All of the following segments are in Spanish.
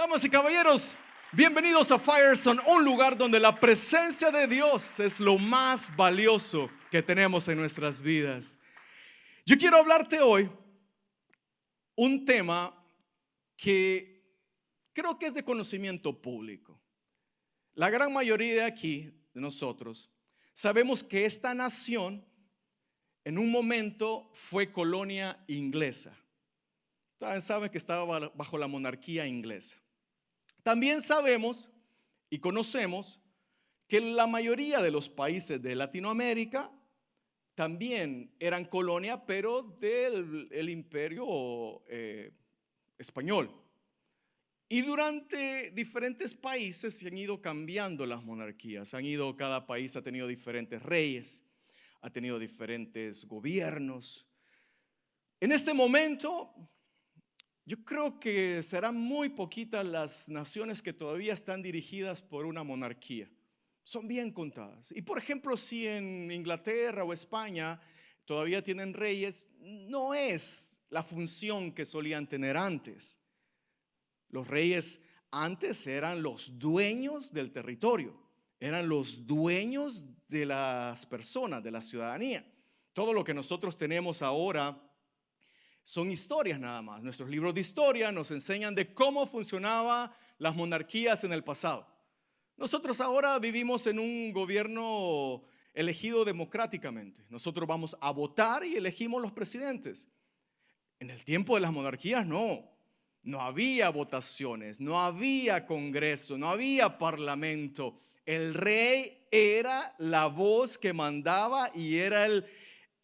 Damas y caballeros, bienvenidos a Firestone, un lugar donde la presencia de Dios es lo más valioso que tenemos en nuestras vidas. Yo quiero hablarte hoy un tema que creo que es de conocimiento público. La gran mayoría de aquí, de nosotros, sabemos que esta nación en un momento fue colonia inglesa. Ustedes saben que estaba bajo la monarquía inglesa. También sabemos y conocemos que la mayoría de los países de Latinoamérica también eran colonia, pero del imperio español. Y durante diferentes países se han ido cambiando las monarquías. Cada país ha tenido diferentes reyes, ha tenido diferentes gobiernos. En este momento, yo creo que serán muy poquitas las naciones que todavía están dirigidas por una monarquía. Son bien contadas. Y por ejemplo, si en Inglaterra o España todavía tienen reyes, no es la función que solían tener antes. Los reyes antes eran los dueños del territorio, eran los dueños de las personas, de la ciudadanía. Todo lo que nosotros tenemos ahora son historias nada más. Nuestros libros de historia nos enseñan de cómo funcionaban las monarquías en el pasado. Nosotros ahora vivimos en un gobierno elegido democráticamente. Nosotros vamos a votar y elegimos los presidentes. En el tiempo de las monarquías no había votaciones, no había congreso, no había parlamento. El rey era la voz que mandaba y era el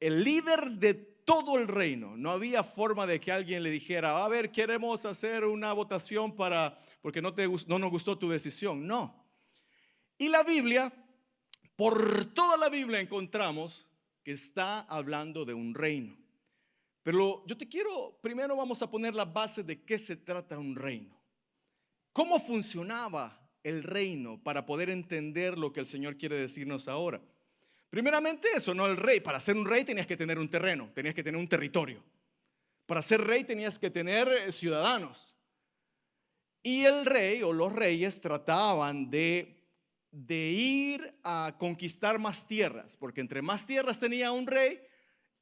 líder de todo el reino. No había forma de que alguien le dijera: a ver, queremos hacer una votación porque no nos gustó tu decisión. No. Y la Biblia, por toda la Biblia encontramos que está hablando de un reino. Pero primero vamos a poner la base de qué se trata un reino. ¿Cómo funcionaba el reino para poder entender lo que el Señor quiere decirnos ahora? Primeramente eso, ¿no? El rey, para ser un rey tenías que tener un terreno, tenías que tener un territorio. Para ser rey tenías que tener ciudadanos. Y el rey o los reyes trataban de ir a conquistar más tierras, porque entre más tierras tenía un rey,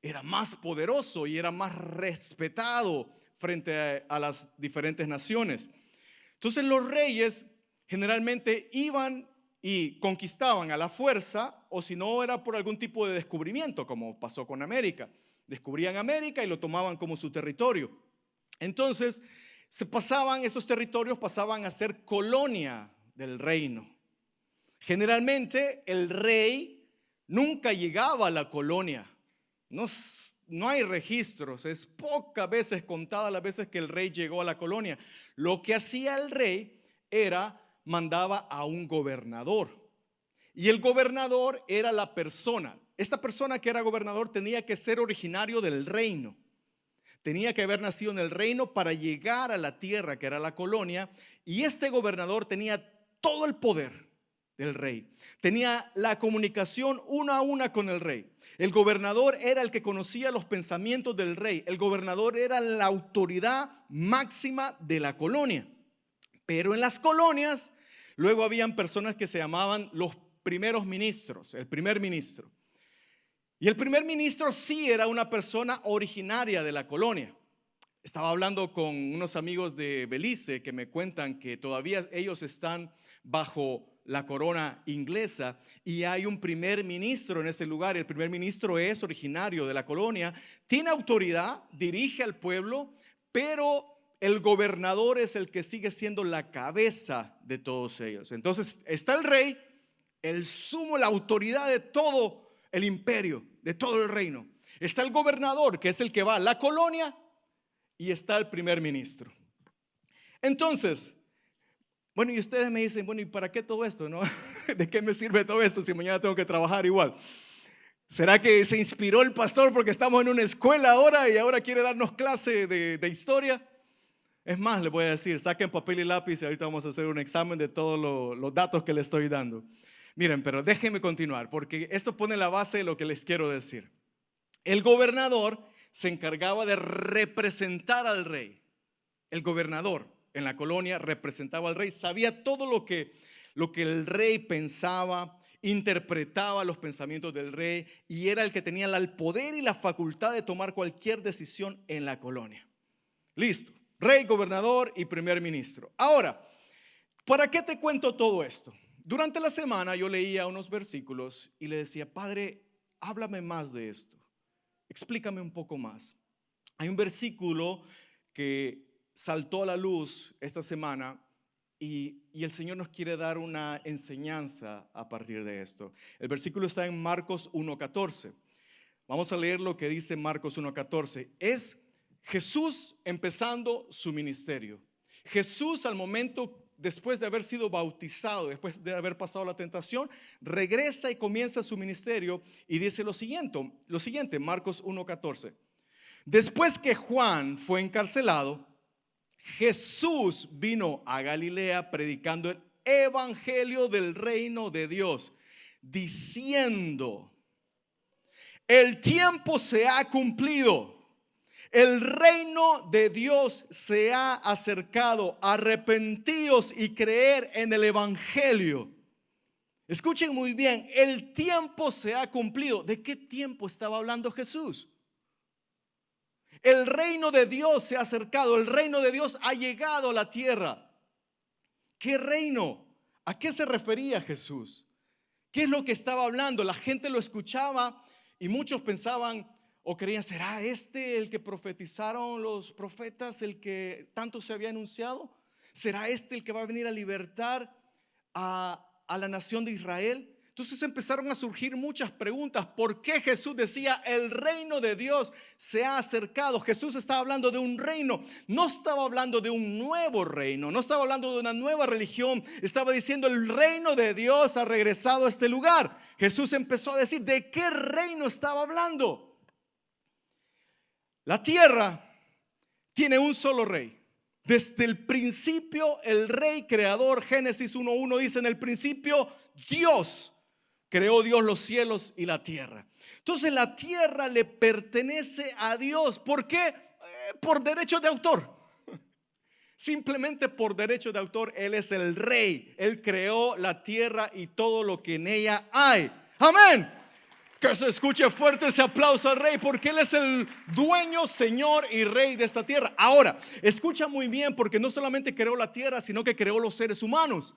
era más poderoso y era más respetado frente a las diferentes naciones. Entonces los reyes generalmente iban y conquistaban a la fuerza, o si no era por algún tipo de descubrimiento, como pasó con América. Descubrían América y lo tomaban como su territorio. Entonces esos territorios pasaban a ser colonia del reino. Generalmente el rey nunca llegaba a la colonia. No hay registros, es pocas veces contadas las veces que el rey llegó a la colonia. Lo que hacía el rey era mandaba a un gobernador, y el gobernador era la persona. Esta persona que era gobernador tenía que ser originario del reino, tenía que haber nacido en el reino para llegar a la tierra que era la colonia. Y este gobernador tenía todo el poder del rey, tenía la comunicación una a una con el rey. El gobernador era el que conocía los pensamientos del rey. El gobernador era la autoridad máxima de la colonia. Pero en las colonias luego habían personas que se llamaban los primeros ministros, el primer ministro. Y el primer ministro sí era una persona originaria de la colonia. Estaba hablando con unos amigos de Belice que me cuentan que todavía ellos están bajo la corona inglesa y hay un primer ministro en ese lugar. El primer ministro es originario de la colonia, tiene autoridad, dirige al pueblo, pero el gobernador es el que sigue siendo la cabeza de todos ellos. Entonces está el rey, el sumo, la autoridad de todo el imperio, de todo el reino. Está el gobernador, que es el que va a la colonia, y está el primer ministro. Entonces, bueno, y ustedes me dicen: bueno, ¿y para qué todo esto, no? ¿De qué me sirve todo esto si mañana tengo que trabajar igual? ¿Será que se inspiró el pastor porque estamos en una escuela ahora y ahora quiere darnos clase de historia? Es más, les voy a decir, saquen papel y lápiz y ahorita vamos a hacer un examen de todos los datos que les estoy dando. Miren, pero déjenme continuar porque esto pone la base de lo que les quiero decir. El gobernador se encargaba de representar al rey. El gobernador en la colonia representaba al rey, sabía todo lo que el rey pensaba, interpretaba los pensamientos del rey y era el que tenía el poder y la facultad de tomar cualquier decisión en la colonia. Listo, rey, gobernador y primer ministro. Ahora, ¿para qué te cuento todo esto? Durante la semana yo leía unos versículos y le decía, Padre, háblame más de esto, explícame un poco más. Hay un versículo que saltó a la luz esta semana y el Señor nos quiere dar una enseñanza a partir de esto. El versículo está en Marcos 1:14. Vamos a leer lo que dice Marcos 1:14. Es Jesús empezando su ministerio. Jesús al momento, después de haber sido bautizado, después de haber pasado la tentación, regresa y comienza su ministerio y dice lo siguiente, Marcos 1:14. Después que Juan fue encarcelado, Jesús vino a Galilea predicando el evangelio del reino de Dios, diciendo: el tiempo se ha cumplido, el reino de Dios se ha acercado, arrepentíos y creer en el evangelio. Escuchen muy bien, el tiempo se ha cumplido. ¿De qué tiempo estaba hablando Jesús? El reino de Dios se ha acercado, el reino de Dios ha llegado a la tierra. ¿Qué reino? ¿A qué se refería Jesús? ¿Qué es lo que estaba hablando? La gente lo escuchaba y muchos pensaban o creían, ¿será este el que profetizaron los profetas, el que tanto se había anunciado? ¿Será este el que va a venir a libertar a la nación de Israel? Entonces empezaron a surgir muchas preguntas. ¿Por qué Jesús decía el reino de Dios se ha acercado? Jesús estaba hablando de un reino, no estaba hablando de un nuevo reino, no estaba hablando de una nueva religión. Estaba diciendo el reino de Dios ha regresado a este lugar. Jesús empezó a decir de qué reino estaba hablando. La tierra tiene un solo rey. Desde el principio el rey creador, Génesis 1:1 dice, en el principio Dios creó Dios los cielos y la tierra. Entonces la tierra le pertenece a Dios. ¿Por qué? Por derecho de autor. Simplemente por derecho de autor. Él es el rey. Él creó la tierra y todo lo que en ella hay. Amén. Que se escuche fuerte ese aplauso al rey, porque Él es el dueño, señor y rey de esta tierra. Ahora, escucha muy bien, porque no solamente creó la tierra, sino que creó los seres humanos.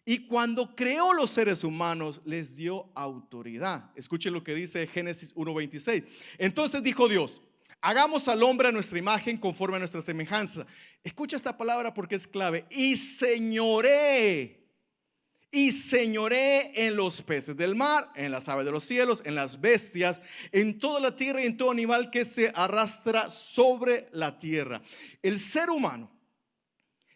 Y cuando creó los seres humanos, les dio autoridad. Escuchen lo que dice Génesis 1:26. Entonces dijo Dios: hagamos al hombre a nuestra imagen, conforme a nuestra semejanza. Escucha esta palabra porque es clave. Y señoré en los peces del mar, en las aves de los cielos, en las bestias, en toda la tierra y en todo animal que se arrastra sobre la tierra. El ser humano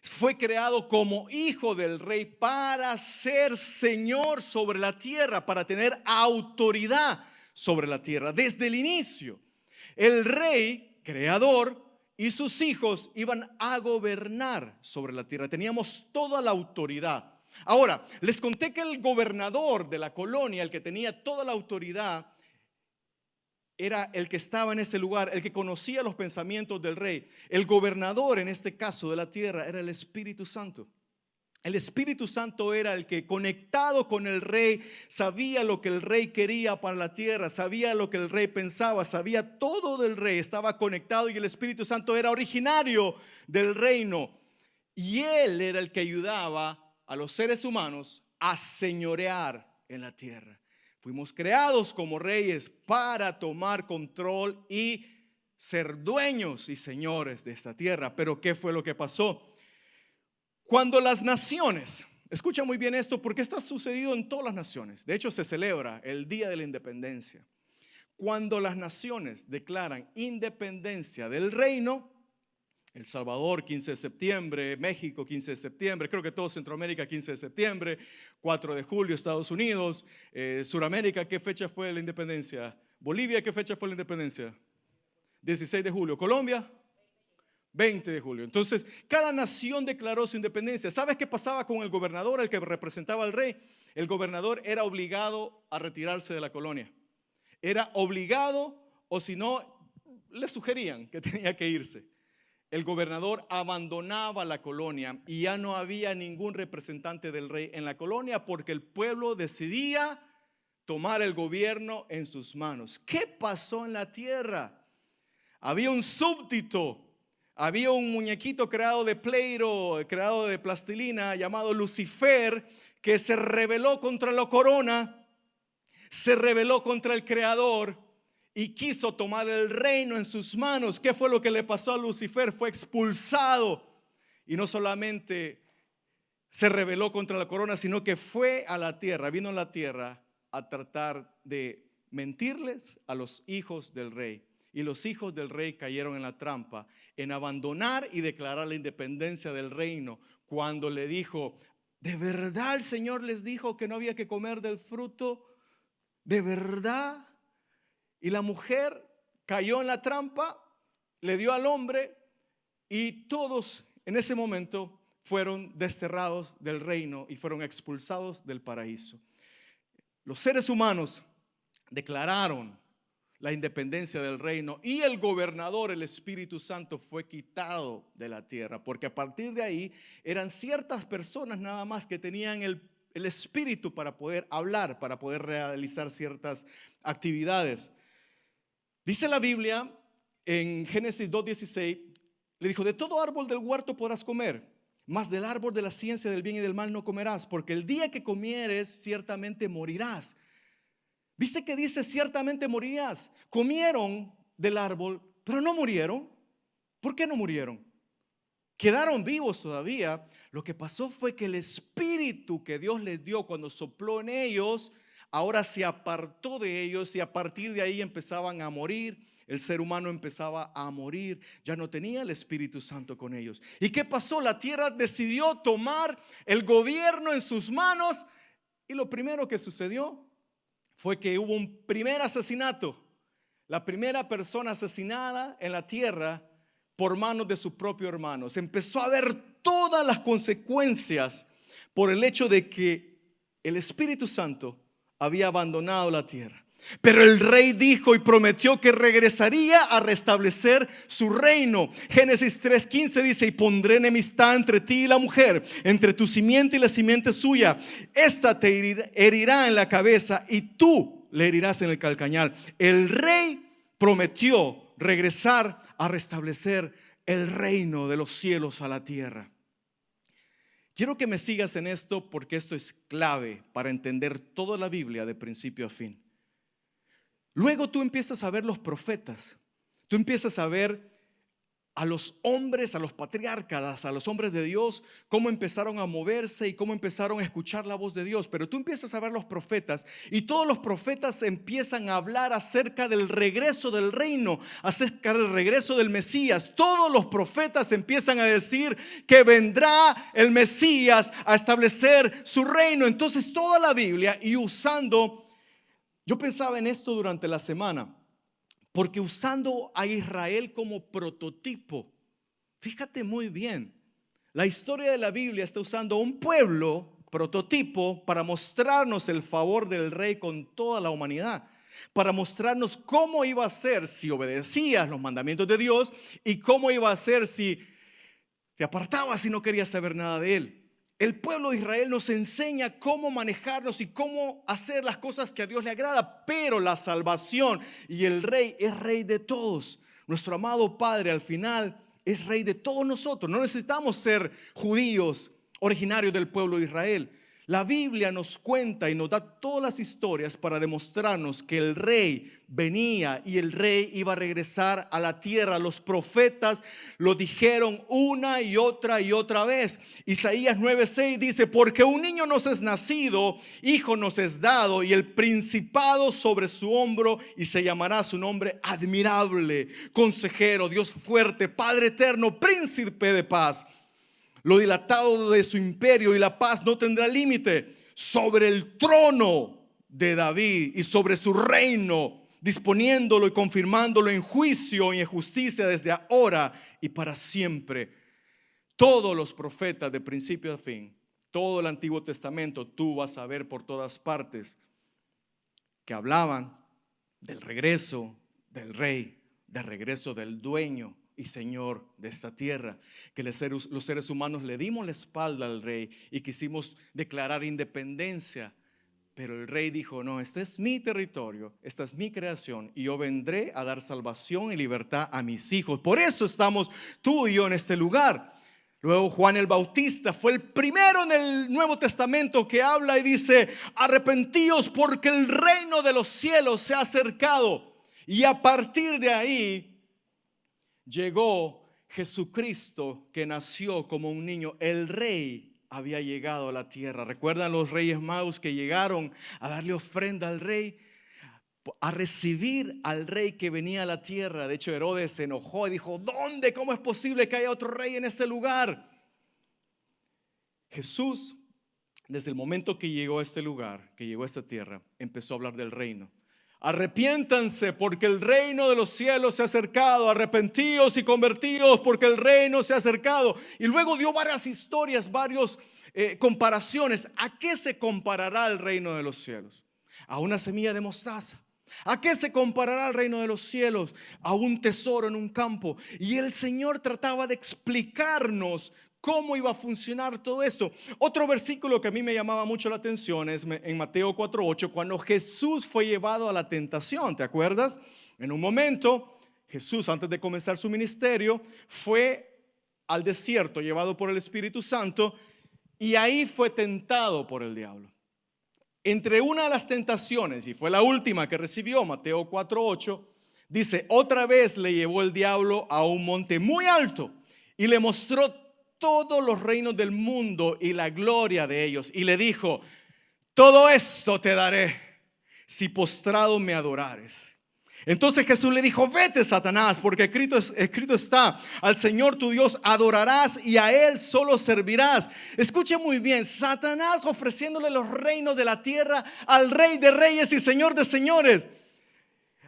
fue creado como hijo del rey para ser señor sobre la tierra, para tener autoridad sobre la tierra. Desde el inicio, el rey creador y sus hijos iban a gobernar sobre la tierra. Teníamos toda la autoridad. Ahora, les conté que el gobernador de la colonia, el que tenía toda la autoridad, era el que estaba en ese lugar, el que conocía los pensamientos del rey. El gobernador, en este caso de la tierra, era el Espíritu Santo. El Espíritu Santo era el que, conectado con el rey, sabía lo que el rey quería para la tierra, sabía lo que el rey pensaba, sabía todo del rey, estaba conectado, y el Espíritu Santo era originario del reino. Y él era el que ayudaba a los seres humanos a señorear en la tierra. Fuimos creados como reyes para tomar control y ser dueños y señores de esta tierra. Pero ¿qué fue lo que pasó? Cuando las naciones, escucha muy bien esto, porque esto ha sucedido en todas las naciones. De hecho, se celebra el Día de la Independencia. Cuando las naciones declaran independencia del reino, El Salvador 15 de septiembre, México 15 de septiembre, creo que todo Centroamérica 15 de septiembre, 4 de julio Estados Unidos, Suramérica, ¿qué fecha fue la independencia? Bolivia, ¿qué fecha fue la independencia? 16 de julio. Colombia, 20 de julio. Entonces, cada nación declaró su independencia. ¿Sabes qué pasaba con el gobernador, el que representaba al rey? El gobernador era obligado a retirarse de la colonia. Era obligado, o si no, le sugerían que tenía que irse. el gobernador abandonaba la colonia y ya no había ningún representante del rey en la colonia porque el pueblo decidía tomar el gobierno en sus manos. ¿Qué pasó en la tierra? Había un súbdito, había un muñequito creado de pleiro, creado de plastilina, llamado Lucifer, que se rebeló contra la corona, se rebeló contra el creador y quiso tomar el reino en sus manos. ¿Qué fue lo que le pasó a Lucifer? Fue expulsado, y no solamente se rebeló contra la corona, sino que fue a la tierra, vino a la tierra a tratar de mentirles a los hijos del rey. Y los hijos del rey cayeron en la trampa, en abandonar y declarar la independencia del reino, cuando le dijo: ¿de verdad el Señor les dijo que no había que comer del fruto? ¿De verdad? Y la mujer cayó en la trampa, le dio al hombre, y todos en ese momento fueron desterrados del reino y fueron expulsados del paraíso. Los seres humanos declararon la independencia del reino y el gobernador, el Espíritu Santo, fue quitado de la tierra, porque a partir de ahí eran ciertas personas nada más que tenían el espíritu para poder hablar, para poder realizar ciertas actividades. Dice la Biblia en Génesis 2:16, le dijo: de todo árbol del huerto podrás comer, mas del árbol de la ciencia del bien y del mal no comerás, porque el día que comieres ciertamente morirás. ¿Viste que dice ciertamente morirás? Comieron del árbol, pero no murieron. ¿Por qué no murieron? Quedaron vivos todavía. Lo que pasó fue que el espíritu que Dios les dio cuando sopló en ellos, ahora se apartó de ellos, y a partir de ahí empezaban a morir. El ser humano empezaba a morir, ya no tenía el Espíritu Santo con ellos. ¿Y qué pasó? La tierra decidió tomar el gobierno en sus manos, y lo primero que sucedió fue que hubo un primer asesinato. La primera persona asesinada en la tierra por manos de su propio hermano. Se empezó a ver todas las consecuencias por el hecho de que el Espíritu Santo había abandonado la tierra. Pero el rey dijo y prometió que regresaría a restablecer su reino. Génesis 3:15 dice: y pondré enemistad entre ti y la mujer, entre tu simiente y la simiente suya. Esta te herirá en la cabeza y tú le herirás en el calcañar. El rey prometió regresar a restablecer el reino de los cielos a la tierra. Quiero que me sigas en esto, porque esto es clave para entender toda la Biblia de principio a fin. Luego tú empiezas a ver los profetas, tú empiezas a ver a los hombres, a los patriarcas, a los hombres de Dios, cómo empezaron a moverse y cómo empezaron a escuchar la voz de Dios. Pero tú empiezas a ver los profetas, y todos los profetas empiezan a hablar acerca del regreso del reino, acerca del regreso del Mesías. Todos los profetas empiezan a decir que vendrá el Mesías a establecer su reino. Entonces toda la Biblia, y yo pensaba en esto durante la semana, porque usando a Israel como prototipo, fíjate muy bien, la historia de la Biblia está usando a un pueblo prototipo para mostrarnos el favor del rey con toda la humanidad, para mostrarnos cómo iba a ser si obedecías los mandamientos de Dios, y cómo iba a ser si te apartabas y no querías saber nada de él. El pueblo de Israel nos enseña cómo manejarnos y cómo hacer las cosas que a Dios le agrada, pero la salvación y el rey es rey de todos. Nuestro amado Padre al final es rey de todos nosotros. No necesitamos ser judíos originarios del pueblo de Israel. La Biblia nos cuenta y nos da todas las historias para demostrarnos que el rey venía y el rey iba a regresar a la tierra. Los profetas lo dijeron una y otra vez. Isaías 9:6 dice: porque un niño nos es nacido, hijo nos es dado, y el principado sobre su hombro, y se llamará su nombre admirable, consejero, Dios fuerte, Padre eterno, príncipe de paz. Lo dilatado de su imperio y la paz no tendrá límite sobre el trono de David y sobre su reino, disponiéndolo y confirmándolo en juicio y en justicia desde ahora y para siempre. Todos los profetas de principio a fin, todo el Antiguo Testamento, tú vas a ver por todas partes que hablaban del regreso del rey, del regreso del dueño. y Señor de esta tierra. Que los seres humanos le dimos la espalda al rey y quisimos declarar independencia. Pero el rey dijo: no, este es mi territorio, esta es mi creación, y yo vendré a dar salvación y libertad a mis hijos. Por eso estamos tú y yo en este lugar. Luego Juan el Bautista fue el primero en el Nuevo Testamento que habla y dice: arrepentíos porque el reino de los cielos se ha acercado. Y a partir de ahí llegó Jesucristo, que nació como un niño. El rey había llegado a la tierra. ¿Recuerdan los reyes magos que llegaron a darle ofrenda al rey? A recibir al rey que venía a la tierra. De hecho, Herodes se enojó y dijo: ¿dónde? ¿Cómo es posible que haya otro rey en ese lugar? Jesús, desde el momento que llegó a este lugar, que llegó a esta tierra, empezó a hablar del reino. Arrepiéntanse porque el reino de los cielos se ha acercado. Arrepentíos y convertíos porque el reino se ha acercado. Y luego dio varias historias, varias comparaciones. ¿A qué se comparará el reino de los cielos? A una semilla de mostaza. ¿A qué se comparará el reino de los cielos? A un tesoro en un campo. Y el Señor trataba de explicarnos cómo iba a funcionar todo esto. Otro versículo que a mí me llamaba mucho la atención es en Mateo 4:8, cuando Jesús fue llevado a la tentación. ¿Te acuerdas? En un momento, Jesús, antes de comenzar su ministerio, fue al desierto, llevado por el Espíritu Santo, y ahí fue tentado por el diablo. Entre una de las tentaciones, y fue la última que recibió, Mateo 4:8, dice: otra vez le llevó el diablo a un monte muy alto y le mostró todos los reinos del mundo y la gloria de ellos, y le dijo: todo esto te daré si postrado me adorares. Entonces Jesús le dijo: vete, Satanás, porque escrito está: al Señor tu Dios adorarás y a Él solo servirás. Escuche muy bien: Satanás ofreciéndole los reinos de la tierra al Rey de reyes y Señor de señores.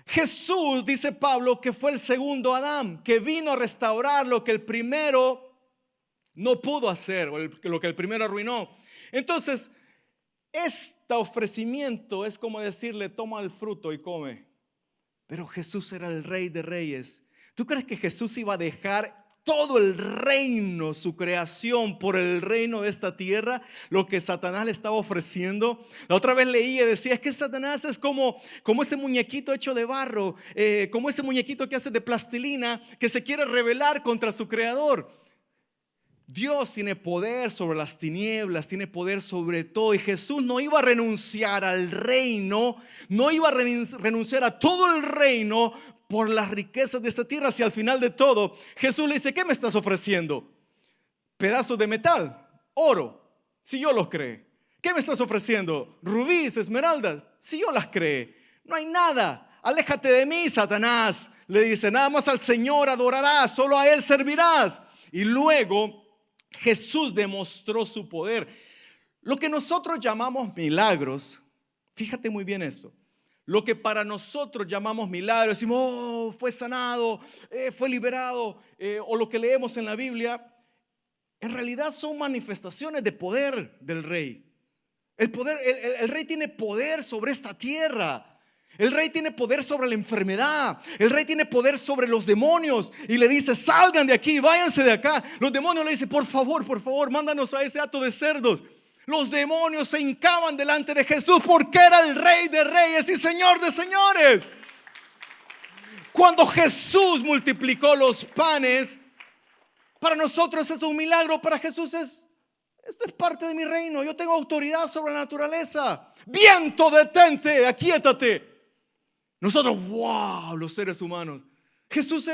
Jesús, dice Pablo, que fue el segundo Adán, que vino a restaurar lo que el primero no pudo hacer, o lo que el primero arruinó. Entonces, este ofrecimiento es como decirle: toma el fruto y come. Pero Jesús era el Rey de reyes. ¿Tú crees que Jesús iba a dejar todo el reino, su creación, por el reino de esta tierra, lo que Satanás le estaba ofreciendo? La otra vez leí y decía: es que Satanás es como ese muñequito hecho de barro, como ese muñequito que hace de plastilina, que se quiere rebelar contra su creador. Dios tiene poder sobre las tinieblas, tiene poder sobre todo, y Jesús no iba a renunciar al reino, no iba a renunciar a todo el reino por las riquezas de esta tierra. Si al final de todo Jesús le dice: ¿qué me estás ofreciendo? ¿Pedazos de metal? ¿Oro? Si yo los creé. ¿Qué me estás ofreciendo? ¿Rubíes, esmeraldas? Si yo las creé. No hay nada. Aléjate de mí, Satanás. Le dice: nada más al Señor adorarás, solo a Él servirás. Y luego Jesús demostró su poder. Lo que nosotros llamamos milagros, fíjate muy bien esto, lo que para nosotros llamamos milagros, decimos: oh, fue sanado, fue liberado, o lo que leemos en la Biblia, en realidad son manifestaciones de poder del rey. El rey tiene poder sobre esta tierra. El rey tiene poder sobre la enfermedad. El rey tiene poder sobre los demonios. Y le dice: salgan de aquí, váyanse de acá. Los demonios le dicen: por favor, mándanos a ese hato de cerdos. Los demonios se hincaban delante de Jesús porque era el Rey de reyes y Señor de señores. Cuando Jesús multiplicó los panes, para nosotros es un milagro. Para Jesús esto es parte de mi reino. Yo tengo autoridad sobre la naturaleza. Viento, detente, aquíétate. Nosotros, wow, los seres humanos. Jesús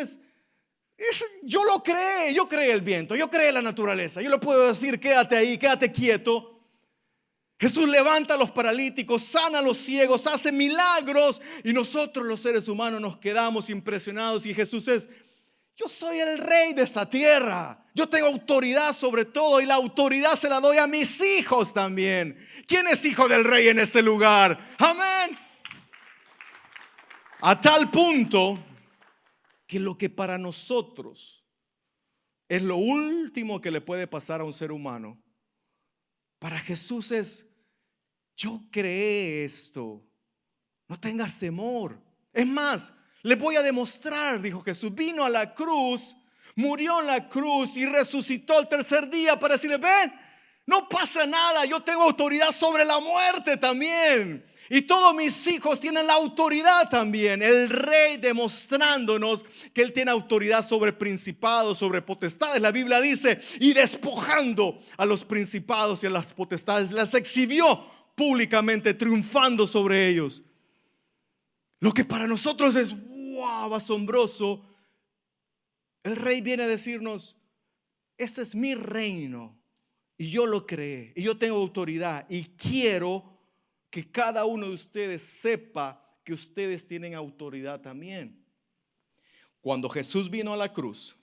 yo lo creé, yo creé el viento, yo creé la naturaleza. Yo le puedo decir: quédate ahí, quédate quieto. Jesús levanta a los paralíticos, sana a los ciegos, hace milagros. Y nosotros los seres humanos nos quedamos impresionados. Y Jesús yo soy el rey de esta tierra. Yo tengo autoridad sobre todo, y la autoridad se la doy a mis hijos también. ¿Quién es hijo del rey en este lugar? Amén. A tal punto que lo que para nosotros es lo último que le puede pasar a un ser humano, para Jesús es: yo creé esto, no tengas temor. Es más, le voy a demostrar, dijo Jesús. Vino a la cruz Murió en la cruz y resucitó el tercer día para decirle, ven, no pasa nada, yo tengo autoridad sobre la muerte también. Y todos mis hijos tienen la autoridad también. El rey demostrándonos que él tiene autoridad sobre principados, sobre potestades. La Biblia dice, y despojando a los principados y a las potestades, las exhibió públicamente, triunfando sobre ellos. Lo que para nosotros es wow, asombroso. El rey viene a decirnos, ese es mi reino y yo lo creé y yo tengo autoridad y quiero que cada uno de ustedes sepa que ustedes tienen autoridad también. Cuando Jesús vino a la cruz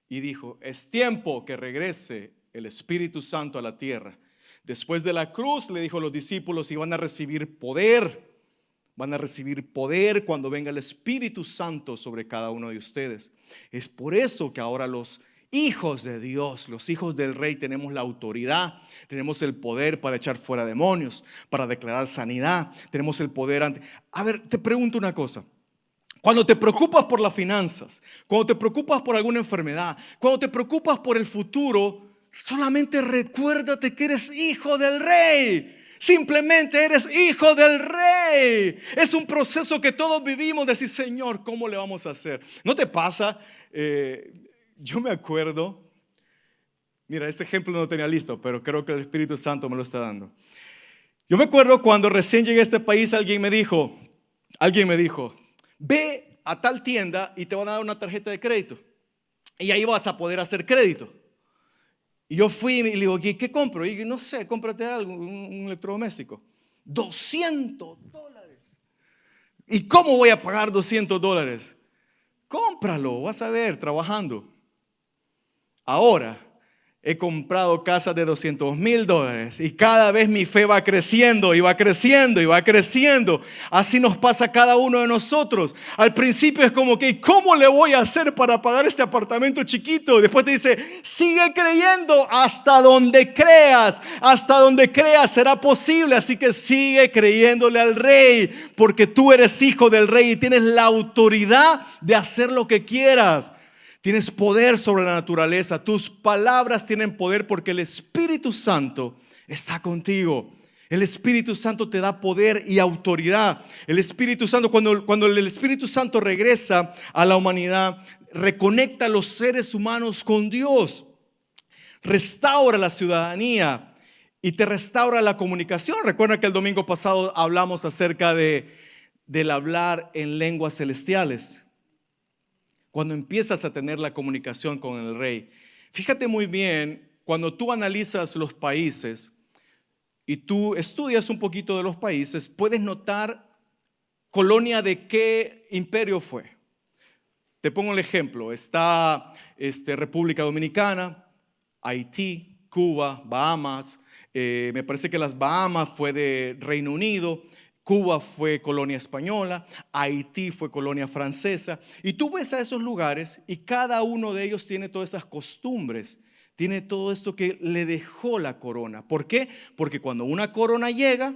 y dijo, es tiempo que regrese el Espíritu Santo a la tierra. Después de la cruz le dijo a los discípulos, y van a recibir poder. Van a recibir poder cuando venga el Espíritu Santo sobre cada uno de ustedes. Es por eso que ahora los hijos de Dios, los hijos del Rey, tenemos la autoridad, tenemos el poder para echar fuera demonios, para declarar sanidad, tenemos el poder ante... A ver, te pregunto una cosa. Cuando te preocupas por las finanzas, cuando te preocupas por alguna enfermedad, cuando te preocupas por el futuro, solamente recuérdate que eres hijo del Rey. Simplemente eres hijo del Rey. Es un proceso que todos vivimos, decir, Señor, ¿cómo le vamos a hacer? ¿No te pasa? Yo me acuerdo, mira, este ejemplo no lo tenía listo, pero creo que el Espíritu Santo me lo está dando. Yo me acuerdo cuando recién llegué a este país, alguien me dijo, ve a tal tienda y te van a dar una tarjeta de crédito y ahí vas a poder hacer crédito. Y yo fui y le digo, ¿qué compro? Y yo, no sé, cómprate algo, un electrodoméstico. $200. ¿Y cómo voy a pagar $200? Cómpralo, vas a ver, trabajando. Ahora he comprado casas de $200,000 y cada vez mi fe va creciendo y va creciendo y va creciendo. Así nos pasa a cada uno de nosotros. Al principio es como que, ¿cómo le voy a hacer para pagar este apartamento chiquito? Después te dice, sigue creyendo hasta donde creas será posible. Así que sigue creyéndole al Rey, porque tú eres hijo del Rey y tienes la autoridad de hacer lo que quieras. Tienes poder sobre la naturaleza. Tus palabras tienen poder porque el Espíritu Santo está contigo. El Espíritu Santo te da poder y autoridad. El Espíritu Santo, cuando el Espíritu Santo regresa a la humanidad, reconecta a los seres humanos con Dios. Restaura la ciudadanía y te restaura la comunicación. Recuerda que el domingo pasado hablamos acerca del hablar en lenguas celestiales. Cuando empiezas a tener la comunicación con el Rey, fíjate muy bien, cuando tú analizas los países y tú estudias un poquito de los países, puedes notar colonia de qué imperio fue. Te pongo el ejemplo, está República Dominicana, Haití, Cuba, Bahamas, me parece que las Bahamas fue de Reino Unido. Cuba fue colonia española, Haití fue colonia francesa. Y tú ves a esos lugares y cada uno de ellos tiene todas esas costumbres, tiene todo esto que le dejó la corona. ¿Por qué? Porque cuando una corona llega,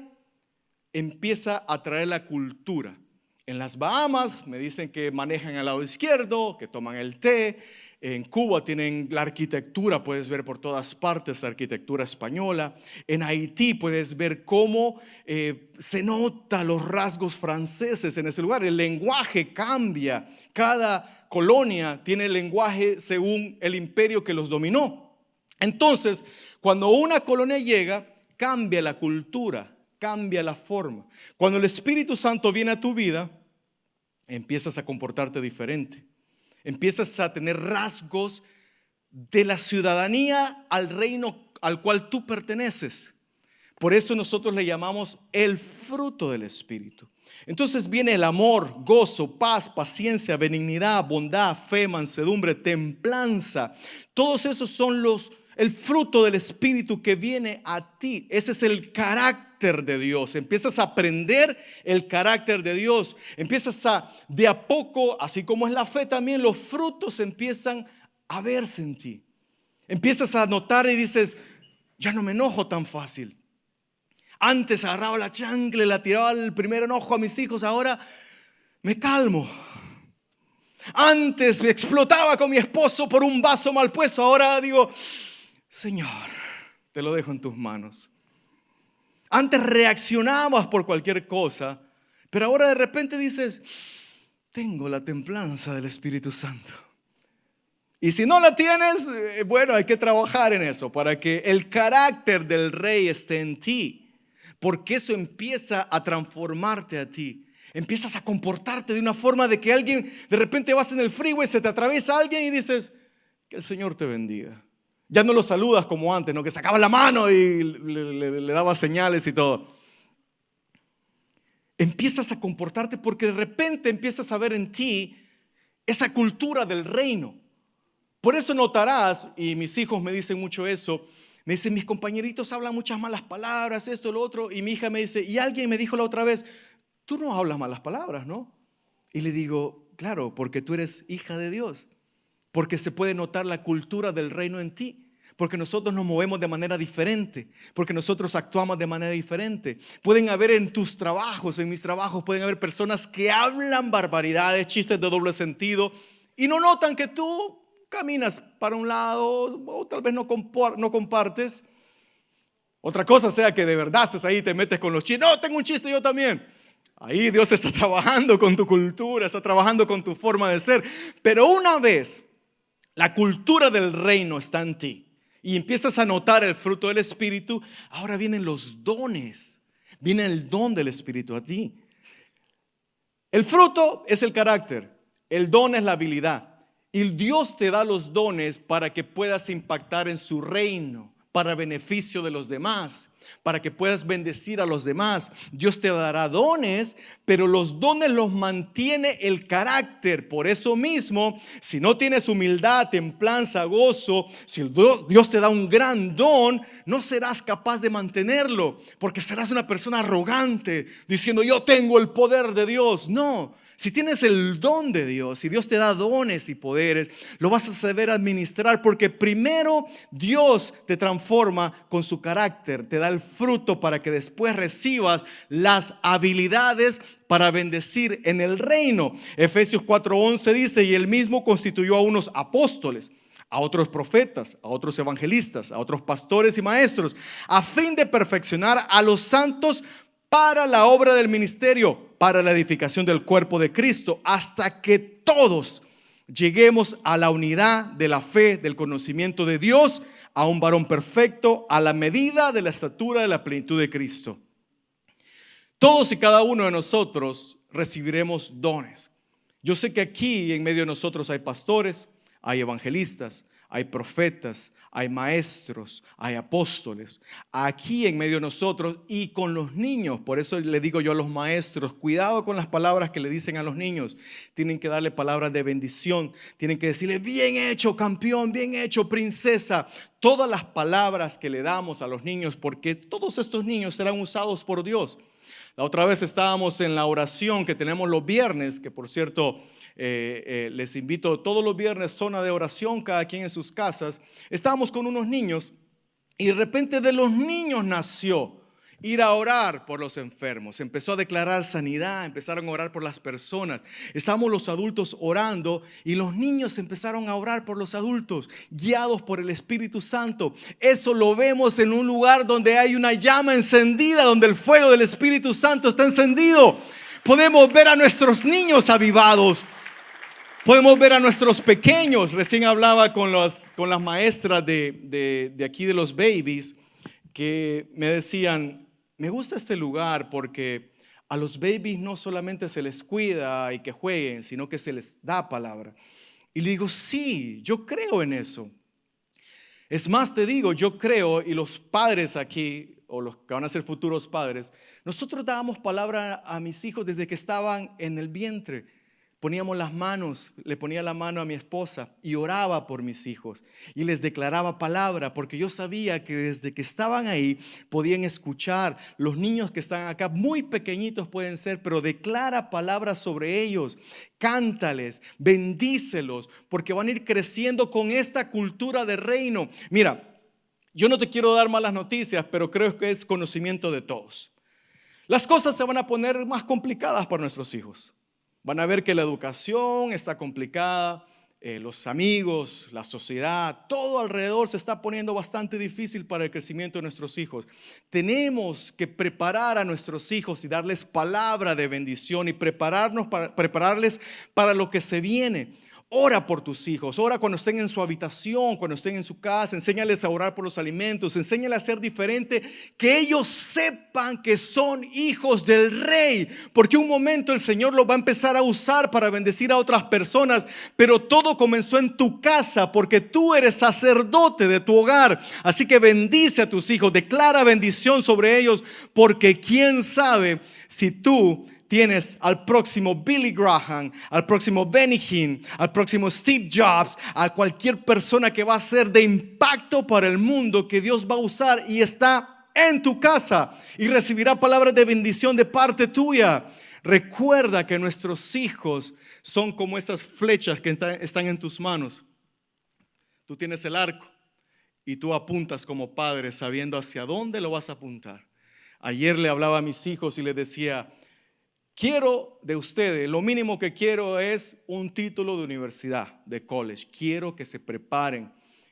empieza a traer la cultura. En las Bahamas me dicen que manejan al lado izquierdo, que toman el té. En Cuba tienen la arquitectura, puedes ver por todas partes la arquitectura española. En Haití puedes ver cómo se nota los rasgos franceses en ese lugar. El lenguaje cambia. Cada colonia tiene el lenguaje según el imperio que los dominó. Entonces, cuando una colonia llega, cambia la cultura, cambia la forma. Cuando el Espíritu Santo viene a tu vida, empiezas a comportarte diferente. Empiezas a tener rasgos de la ciudadanía al reino al cual tú perteneces. Por eso nosotros le llamamos el fruto del Espíritu. Entonces viene el amor, gozo, paz, paciencia, benignidad, bondad, fe, mansedumbre, templanza. Todos esos son el fruto del Espíritu que viene a ti. Ese es el carácter de Dios. Empiezas a aprender el carácter de Dios. Empiezas de a poco, así como es la fe también, los frutos empiezan a verse en ti. Empiezas a notar y dices, ya no me enojo tan fácil. Antes agarraba la chancla y la tiraba el primer enojo a mis hijos. Ahora me calmo. Antes me explotaba con mi esposo por un vaso mal puesto. Ahora digo, Señor, te lo dejo en tus manos. Antes reaccionabas por cualquier cosa, pero ahora de repente dices, tengo la templanza del Espíritu Santo. Y si no la tienes, bueno, hay que trabajar en eso para que el carácter del rey esté en ti, porque eso empieza a transformarte a ti. Empiezas a comportarte de una forma de que alguien, de repente vas en el freeway, se te atraviesa alguien y dices, que el Señor te bendiga. Ya no lo saludas como antes, ¿no? Que sacabas la mano y le dabas señales y todo. Empiezas a comportarte porque de repente empiezas a ver en ti esa cultura del reino. Por eso notarás, y mis hijos me dicen mucho eso, me dicen, mis compañeritos hablan muchas malas palabras, esto, lo otro, y mi hija me dice, y alguien me dijo la otra vez, tú no hablas malas palabras, ¿no? Y le digo, claro, porque tú eres hija de Dios, porque se puede notar la cultura del reino en ti, porque nosotros nos movemos de manera diferente, porque nosotros actuamos de manera diferente. Pueden haber en tus trabajos, en mis trabajos, pueden haber personas que hablan barbaridades, chistes de doble sentido, y no notan que tú caminas para un lado o tal vez no compartes. Otra cosa sea que de verdad estés ahí y te metes con los chistes. No, tengo un chiste yo también. Ahí Dios está trabajando con tu cultura, está trabajando con tu forma de ser. Pero una vez la cultura del reino está en ti y empiezas a notar el fruto del Espíritu, ahora vienen los dones. Viene el don del Espíritu a ti. El fruto es el carácter, el don es la habilidad. Y Dios te da los dones para que puedas impactar en su reino, para beneficio de los demás, para que puedas bendecir a los demás. Dios te dará dones, pero los dones los mantiene el carácter. Por eso mismo, si no tienes humildad, templanza, gozo, si Dios te da un gran don, no serás capaz de mantenerlo, porque serás una persona arrogante, diciendo yo tengo el poder de Dios. No. Si tienes el don de Dios, si Dios te da dones y poderes, lo vas a saber administrar, porque primero Dios te transforma con su carácter, te da el fruto para que después recibas las habilidades para bendecir en el reino. Efesios 4:11 dice, y él mismo constituyó a unos apóstoles, a otros profetas, a otros evangelistas, a otros pastores y maestros, a fin de perfeccionar a los santos para la obra del ministerio, para la edificación del cuerpo de Cristo, hasta que todos lleguemos a la unidad de la fe, del conocimiento de Dios, a un varón perfecto, a la medida de la estatura de la plenitud de Cristo. Todos y cada uno de nosotros recibiremos dones. Yo sé que aquí en medio de nosotros hay pastores, hay evangelistas, hay profetas, hay maestros, hay apóstoles. Aquí en medio de nosotros y con los niños, por eso le digo yo a los maestros, cuidado con las palabras que le dicen a los niños. Tienen que darle palabras de bendición, tienen que decirle bien hecho campeón, bien hecho princesa. Todas las palabras que le damos a los niños, porque todos estos niños serán usados por Dios. La otra vez estábamos en la oración que tenemos los viernes, que por cierto les invito todos los viernes, zona de oración, cada quien en sus casas. Estábamos con unos niños y de repente de los niños nació ir a orar por los enfermos. Empezó a declarar sanidad, empezaron a orar por las personas. Estábamos los adultos orando y los niños empezaron a orar por los adultos, guiados por el Espíritu Santo. Eso lo vemos en un lugar donde hay una llama encendida, donde el fuego del Espíritu Santo está encendido. Podemos ver a nuestros niños avivados. Podemos ver a nuestros pequeños. Recién hablaba con las maestras de aquí de los babies, que me decían, me gusta este lugar porque a los babies no solamente se les cuida y que jueguen, sino que se les da palabra. Y le digo, sí, yo creo en eso. Es más, te digo, yo creo, y los padres aquí, o los que van a ser futuros padres, nosotros dábamos palabra a mis hijos desde que estaban en el vientre. Poníamos las manos, le ponía la mano a mi esposa y oraba por mis hijos y les declaraba palabra, porque yo sabía que desde que estaban ahí podían escuchar. Los niños que están acá, muy pequeñitos pueden ser, pero declara palabras sobre ellos, cántales, bendícelos, porque van a ir creciendo con esta cultura de reino. Mira, yo no te quiero dar malas noticias, pero creo que es conocimiento de todos. Las cosas se van a poner más complicadas para nuestros hijos. Van a ver que la educación está complicada, los amigos, la sociedad, todo alrededor se está poniendo bastante difícil para el crecimiento de nuestros hijos. Tenemos que preparar a nuestros hijos y darles palabra de bendición y prepararles para lo que se viene. Ora por tus hijos, ora cuando estén en su habitación, cuando estén en su casa, enséñales a orar por los alimentos, enséñales a ser diferente, que ellos sepan que son hijos del Rey, porque un momento el Señor los va a empezar a usar para bendecir a otras personas, pero todo comenzó en tu casa, porque tú eres sacerdote de tu hogar. Así que bendice a tus hijos, declara bendición sobre ellos, porque quién sabe si tú tienes al próximo Billy Graham, al próximo Benny Hinn, al próximo Steve Jobs, a cualquier persona que va a ser de impacto para el mundo, que Dios va a usar y está en tu casa y recibirá palabras de bendición de parte tuya. Recuerda que nuestros hijos son como esas flechas que están en tus manos. Tú tienes el arco y tú apuntas como padre sabiendo hacia dónde lo vas a apuntar. Ayer le hablaba a mis hijos y les decía: quiero de ustedes, lo mínimo que quiero es un título de universidad, de college. Quiero que se preparen,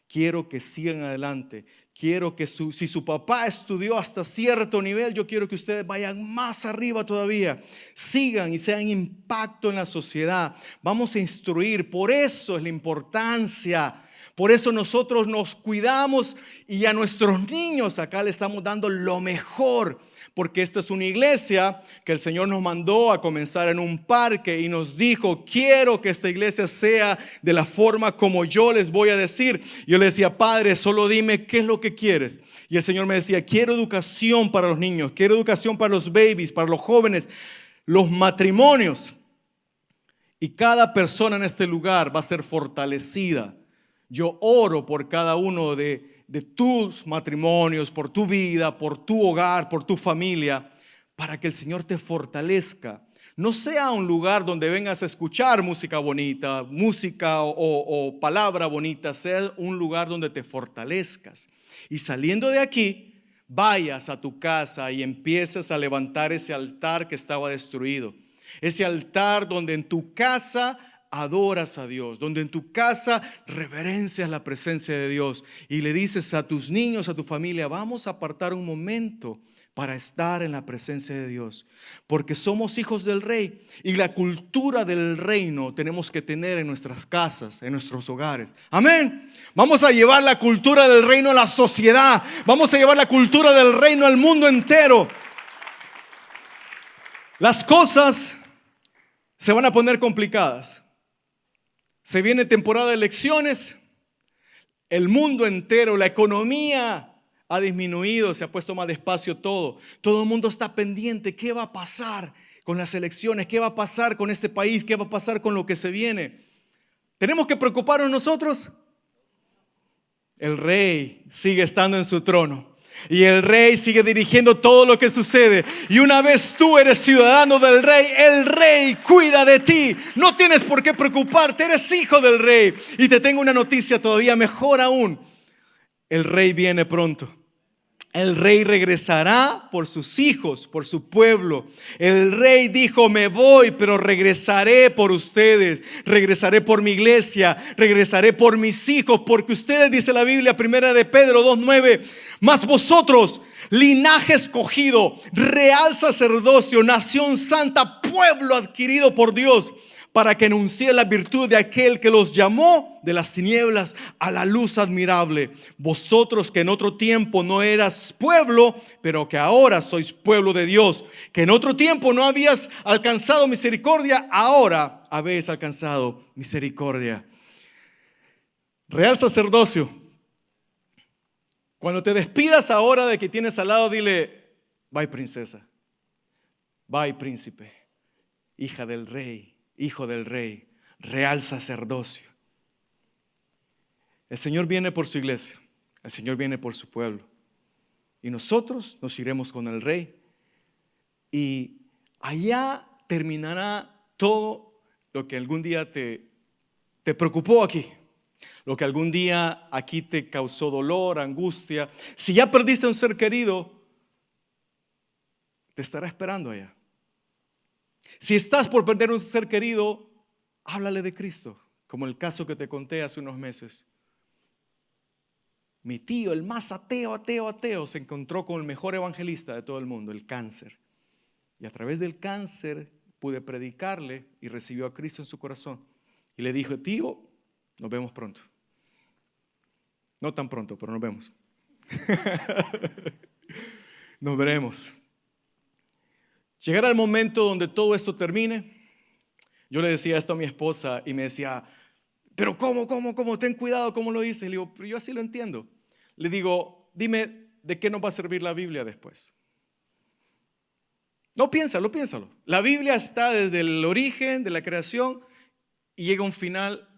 quiero que sigan adelante. Quiero que si su papá estudió hasta cierto nivel, yo quiero que ustedes vayan más arriba todavía. Sigan y sean impacto en la sociedad. Vamos a instruir, por eso es la importancia. Por eso nosotros nos cuidamos y a nuestros niños acá le estamos dando lo mejor. Porque esta es una iglesia que el Señor nos mandó a comenzar en un parque y nos dijo: quiero que esta iglesia sea de la forma como yo les voy a decir. Yo le decía: Padre, solo dime qué es lo que quieres. Y el Señor me decía: quiero educación para los niños, quiero educación para los babies, para los jóvenes, los matrimonios. Y cada persona en este lugar va a ser fortalecida. Yo oro por cada uno de tus matrimonios, por tu vida, por tu hogar, por tu familia, para que el Señor te fortalezca. No sea un lugar donde vengas a escuchar música bonita, música o palabra bonita, sea un lugar donde te fortalezcas. Y saliendo de aquí, vayas a tu casa y empieces a levantar ese altar que estaba destruido. Ese altar donde en tu casa adoras a Dios, donde en tu casa reverencias la presencia de Dios y le dices a tus niños, a tu familia: vamos a apartar un momento para estar en la presencia de Dios, porque somos hijos del Rey y la cultura del reino tenemos que tener en nuestras casas, en nuestros hogares. Amén. Vamos a llevar la cultura del reino a la sociedad, vamos a llevar la cultura del reino al mundo entero. Las cosas se van a poner complicadas. Se viene temporada de elecciones, el mundo entero, la economía ha disminuido, se ha puesto más despacio todo. Todo el mundo está pendiente, ¿qué va a pasar con las elecciones? ¿Qué va a pasar con este país? ¿Qué va a pasar con lo que se viene? ¿Tenemos que preocuparnos nosotros? El Rey sigue estando en su trono. Y el Rey sigue dirigiendo todo lo que sucede. Y una vez tú eres ciudadano del Rey, el Rey cuida de ti. No tienes por qué preocuparte, eres hijo del Rey. Y te tengo una noticia todavía mejor aún. El Rey viene pronto. El Rey regresará por sus hijos, por su pueblo. El Rey dijo: me voy, pero regresaré por ustedes. Regresaré por mi iglesia, regresaré por mis hijos, porque ustedes, dice la Biblia, primera de Pedro 2:9, mas vosotros, linaje escogido, real sacerdocio, nación santa, pueblo adquirido por Dios, para que anuncie la virtud de aquel que los llamó de las tinieblas a la luz admirable. Vosotros que en otro tiempo no eras pueblo, pero que ahora sois pueblo de Dios, que en otro tiempo no habías alcanzado misericordia, ahora habéis alcanzado misericordia. Real sacerdocio. Cuando te despidas ahora de que tienes al lado, dile: bye princesa, bye príncipe, hija del Rey, hijo del Rey, real sacerdocio. El Señor viene por su iglesia, el Señor viene por su pueblo, y nosotros nos iremos con el Rey, y allá terminará todo lo que algún día te preocupó aquí, lo que algún día aquí te causó dolor, angustia. Si ya perdiste a un ser querido, te estará esperando allá. Si estás por perder un ser querido, háblale de Cristo, como el caso que te conté hace unos meses. Mi tío, el más ateo, se encontró con el mejor evangelista de todo el mundo, el cáncer. Y a través del cáncer pude predicarle y recibió a Cristo en su corazón. Y le dijo: tío, nos vemos pronto. No tan pronto, pero nos vemos. Nos veremos. Llegará el momento donde todo esto termine. Yo le decía esto a mi esposa y me decía: pero ¿cómo? Ten cuidado, ¿cómo lo dices? Le digo: pero yo así lo entiendo. Le digo: dime, ¿de qué nos va a servir la Biblia después? No, piénsalo. La Biblia está desde el origen de la creación y llega a un final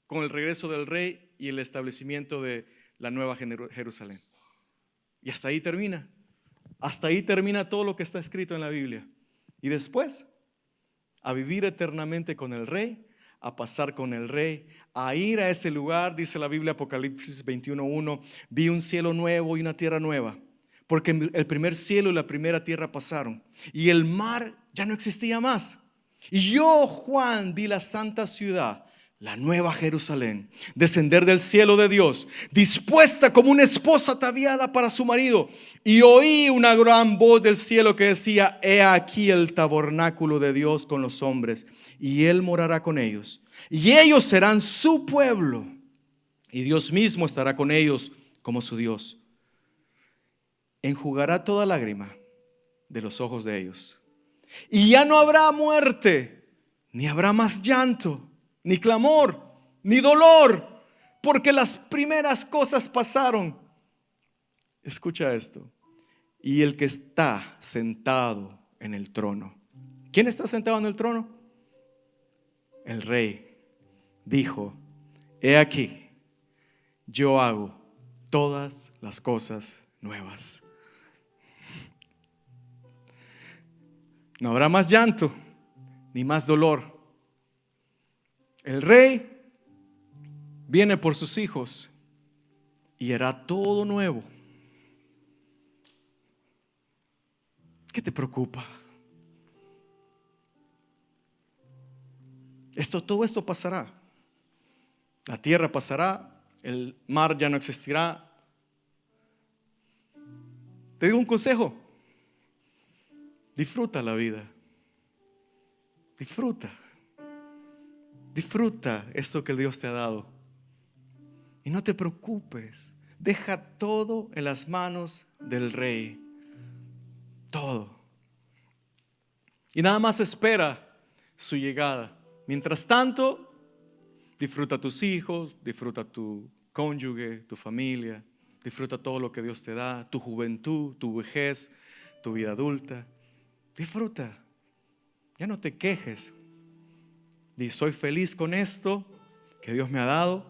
con el regreso del rey y el establecimiento de la nueva Jerusalén. Y hasta ahí termina. Hasta ahí termina todo lo que está escrito en la Biblia. Y después, a vivir eternamente con el rey, a pasar con el rey, a ir a ese lugar. Dice la Biblia, Apocalipsis 21:1, vi un cielo nuevo y una tierra nueva, porque el primer cielo y la primera tierra pasaron y el mar ya no existía más. Y yo, Juan, vi la santa ciudad, la nueva Jerusalén, descender del cielo de Dios, dispuesta como una esposa ataviada para su marido. Y oí una gran voz del cielo que decía: he aquí el tabernáculo de Dios con los hombres, y Él morará con ellos, y ellos serán su pueblo, y Dios mismo estará con ellos como su Dios. Enjugará toda lágrima de los ojos de ellos, y ya no habrá muerte, ni habrá más llanto, ni clamor, ni dolor, porque las primeras cosas pasaron. Escucha esto. Y el que está sentado en el trono. ¿Quién está sentado en el trono? El rey dijo: he aquí, yo hago todas las cosas nuevas. No habrá más llanto, ni más dolor. El rey viene por sus hijos y hará todo nuevo. ¿Qué te preocupa? Todo esto pasará. La tierra pasará, el mar ya no existirá. Te digo un consejo: disfruta la vida. Disfruta esto que Dios te ha dado. Y no te preocupes. Deja todo en las manos del rey. Todo. Y nada más espera su llegada. Mientras tanto, disfruta a tus hijos, disfruta a tu cónyuge, tu familia, disfruta todo lo que Dios te da, tu juventud, tu vejez, tu vida adulta. Disfruta. Ya no te quejes. Di: soy feliz con esto que Dios me ha dado.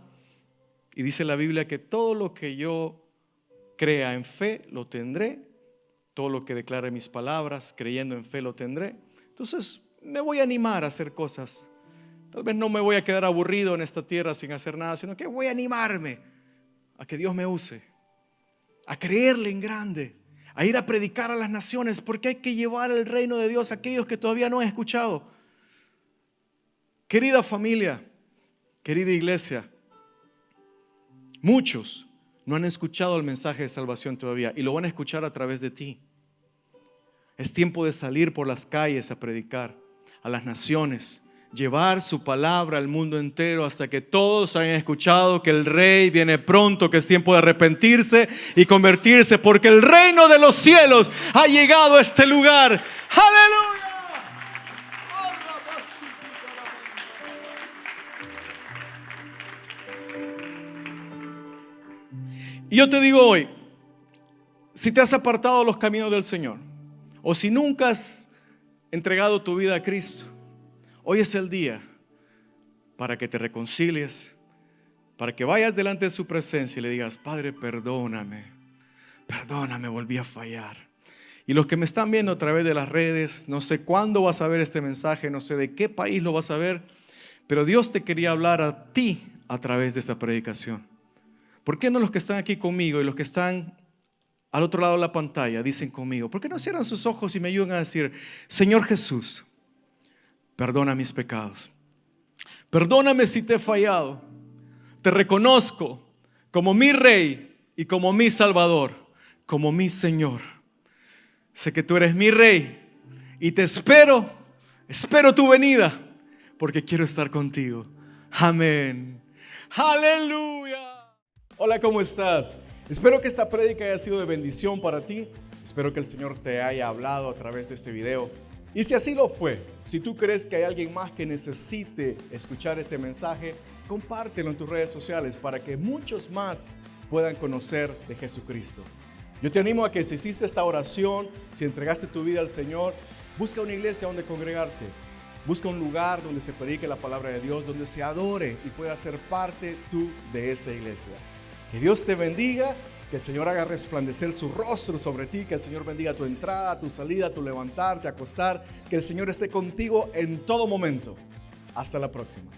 Y dice la Biblia que todo lo que yo crea en fe lo tendré. Todo lo que declare mis palabras creyendo en fe lo tendré. Entonces me voy a animar a hacer cosas. Tal vez no me voy a quedar aburrido en esta tierra sin hacer nada, sino que voy a animarme a que Dios me use, a creerle en grande, a ir a predicar a las naciones, porque hay que llevar el reino de Dios a aquellos que todavía no han escuchado. Querida familia, querida iglesia, muchos no han escuchado el mensaje de salvación todavía y lo van a escuchar a través de ti. Es tiempo de salir por las calles a predicar a las naciones, llevar su palabra al mundo entero hasta que todos hayan escuchado que el rey viene pronto, que es tiempo de arrepentirse y convertirse, porque el reino de los cielos ha llegado a este lugar. ¡Aleluya! Y yo te digo hoy, si te has apartado de los caminos del Señor, o si nunca has entregado tu vida a Cristo, hoy es el día para que te reconcilies, para que vayas delante de su presencia y le digas: Padre, perdóname, volví a fallar. Y los que me están viendo a través de las redes, no sé cuándo vas a ver este mensaje, no sé de qué país lo vas a ver, pero Dios te quería hablar a ti a través de esta predicación. ¿Por qué no los que están aquí conmigo y los que están al otro lado de la pantalla dicen conmigo? ¿Por qué no cierran sus ojos y me ayudan a decir: Señor Jesús, perdona mis pecados. Perdóname si te he fallado. Te reconozco como mi Rey y como mi Salvador, como mi Señor. Sé que tú eres mi Rey y te espero tu venida, porque quiero estar contigo. Amén. Aleluya. Hola, ¿cómo estás? Espero que esta prédica haya sido de bendición para ti. Espero que el Señor te haya hablado a través de este video. Y si así lo fue, si tú crees que hay alguien más que necesite escuchar este mensaje, compártelo en tus redes sociales para que muchos más puedan conocer de Jesucristo. Yo te animo a que si hiciste esta oración, si entregaste tu vida al Señor, busca una iglesia donde congregarte. Busca un lugar donde se predique la palabra de Dios, donde se adore y puedas ser parte tú de esa iglesia. Que Dios te bendiga, que el Señor haga resplandecer su rostro sobre ti, que el Señor bendiga tu entrada, tu salida, tu levantarte, acostar, que el Señor esté contigo en todo momento. Hasta la próxima.